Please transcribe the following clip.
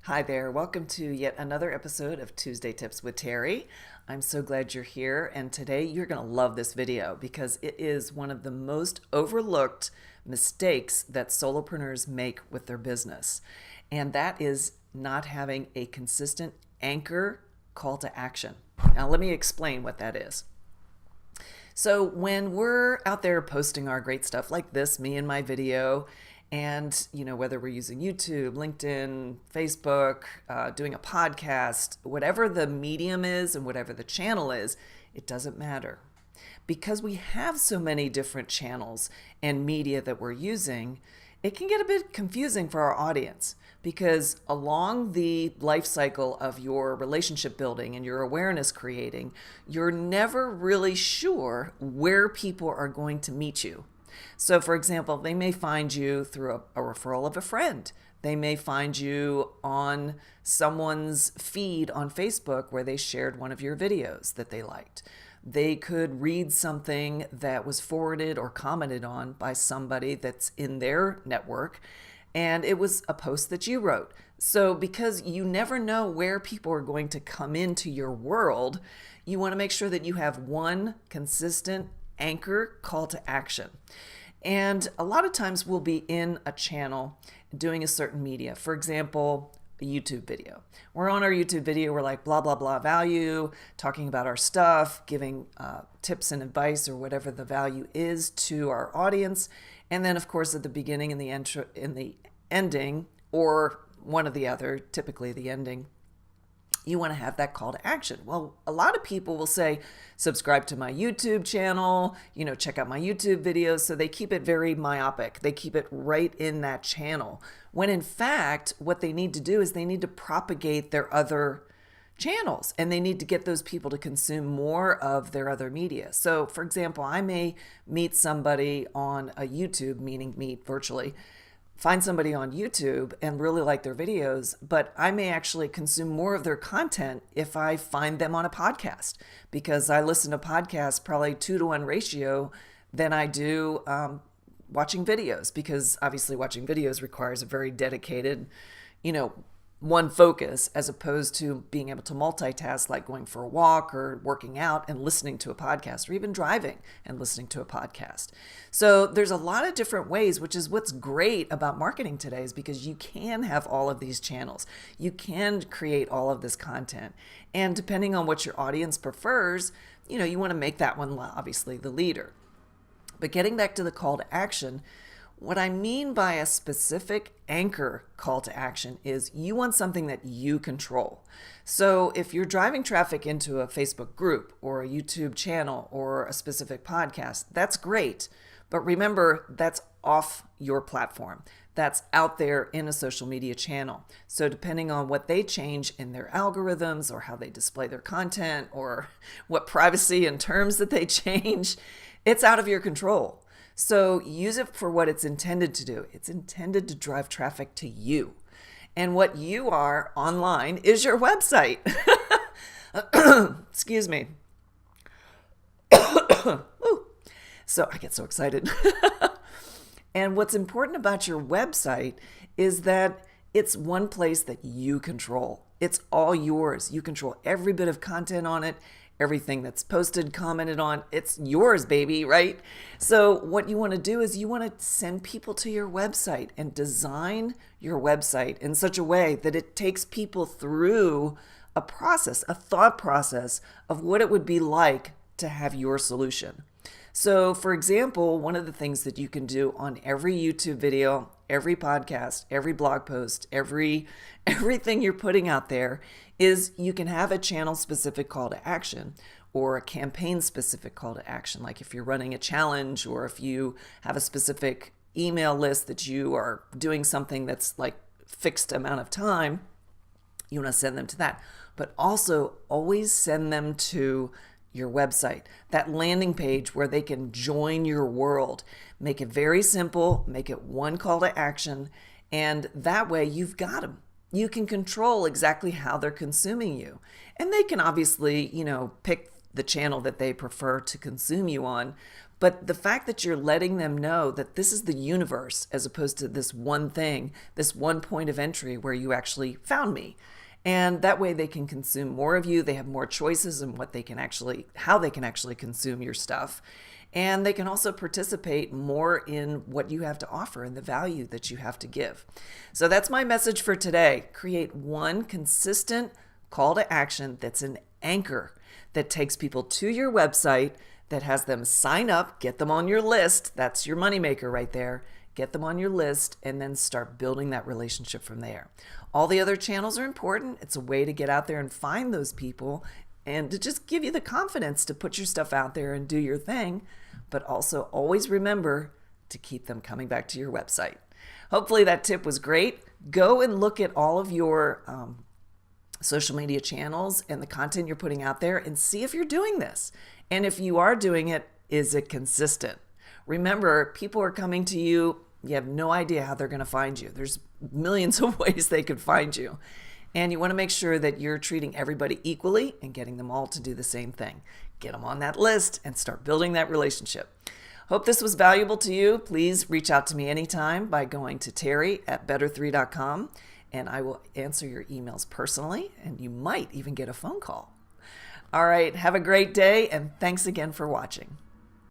Hi there. Welcome to yet another episode of Tuesday Tips with Terry. I'm so glad you're here, and today you're going to love this video because it is one of the most overlooked mistakes that solopreneurs make with their business, and that is not having a consistent anchor call to action. Now, let me explain what that is. So when we're out there posting our great stuff like this, me and my video, and whether we're using YouTube, LinkedIn, Facebook, doing a podcast, whatever the medium is and whatever the channel is, it doesn't matter. Because we have so many different channels and media that we're using, it can get a bit confusing for our audience, because along the life cycle of your relationship building and your awareness creating, you're never really sure where people are going to meet you. So, for example, they may find you through a referral of a friend. They may find you on someone's feed on Facebook where they shared one of your videos that they liked. They could read something that was forwarded or commented on by somebody that's in their network, and it was a post that you wrote. So because you never know where people are going to come into your world, you want to make sure that you have one consistent anchor call to action. And a lot of times we'll be in a channel doing a certain media. For example, a YouTube video. We're on our YouTube video, we're like blah, blah, blah value, talking about our stuff, giving tips and advice or whatever the value is to our audience. And then, of course, at the beginning and the ending, or one or the other, typically the ending, you want to have that call to action. Well, a lot of people will say, subscribe to my YouTube channel, check out my YouTube videos. So they keep it very myopic. They keep it right in that channel. When in fact, what they need to do is they need to propagate their other channels, and they need to get those people to consume more of their other media. So for example, I may meet somebody on a YouTube, meaning meet virtually, find somebody on YouTube and really like their videos, but I may actually consume more of their content if I find them on a podcast, because I listen to podcasts probably 2-to-1 ratio than I do watching videos, because obviously watching videos requires a very dedicated, one focus, as opposed to being able to multitask, like going for a walk or working out and listening to a podcast, or even driving and listening to a podcast. So there's a lot of different ways, which is what's great about marketing today, is because you can have all of these channels. You can create all of this content. And depending on what your audience prefers, you want to make that one obviously the leader. But getting back to the call to action, what I mean by a specific anchor call to action is you want something that you control. So if you're driving traffic into a Facebook group or a YouTube channel or a specific podcast, that's great. But remember, that's off your platform. That's out there in a social media channel. So depending on what they change in their algorithms or how they display their content or what privacy and terms that they change, it's out of your control. So use it for what it's intended to do. It's intended to drive traffic to you. And what you are online is your website. Excuse me. So I get so excited. And what's important about your website is that it's one place that you control. It's all yours. You control every bit of content on it. Everything that's posted, commented on, it's yours, baby, right? So what you want to do is you want to send people to your website and design your website in such a way that it takes people through a process, a thought process of what it would be like to have your solution. So for example, one of the things that you can do on every YouTube video, every podcast, every blog post, everything you're putting out there is you can have a channel specific call to action or a campaign specific call to action. Like if you're running a challenge, or if you have a specific email list that you are doing something that's like fixed amount of time, you want to send them to that. But also always send them to your website, that landing page where they can join your world. Make it very simple, make it one call to action, and that way you've got them. You can control exactly how they're consuming you. And they can obviously, pick the channel that they prefer to consume you on. But the fact that you're letting them know that this is the universe as opposed to this one thing, this one point of entry where you actually found me. And that way they can consume more of you. They have more choices in how they can actually consume your stuff. And they can also participate more in what you have to offer and the value that you have to give. So that's my message for today. Create one consistent call to action that's an anchor that takes people to your website, that has them sign up, get them on your list. That's your moneymaker right there. Get them on your list and then start building that relationship from there. All the other channels are important. It's a way to get out there and find those people and to just give you the confidence to put your stuff out there and do your thing, but also always remember to keep them coming back to your website. Hopefully that tip was great. Go and look at all of your social media channels and the content you're putting out there and see if you're doing this. And if you are doing it, is it consistent? Remember, people are coming to you. You have no idea how they're going to find you. There's millions of ways they could find you. And you want to make sure that you're treating everybody equally and getting them all to do the same thing. Get them on that list and start building that relationship. Hope this was valuable to you. Please reach out to me anytime by going to terry@better3.com, and I will answer your emails personally, and you might even get a phone call. All right, have a great day, and thanks again for watching.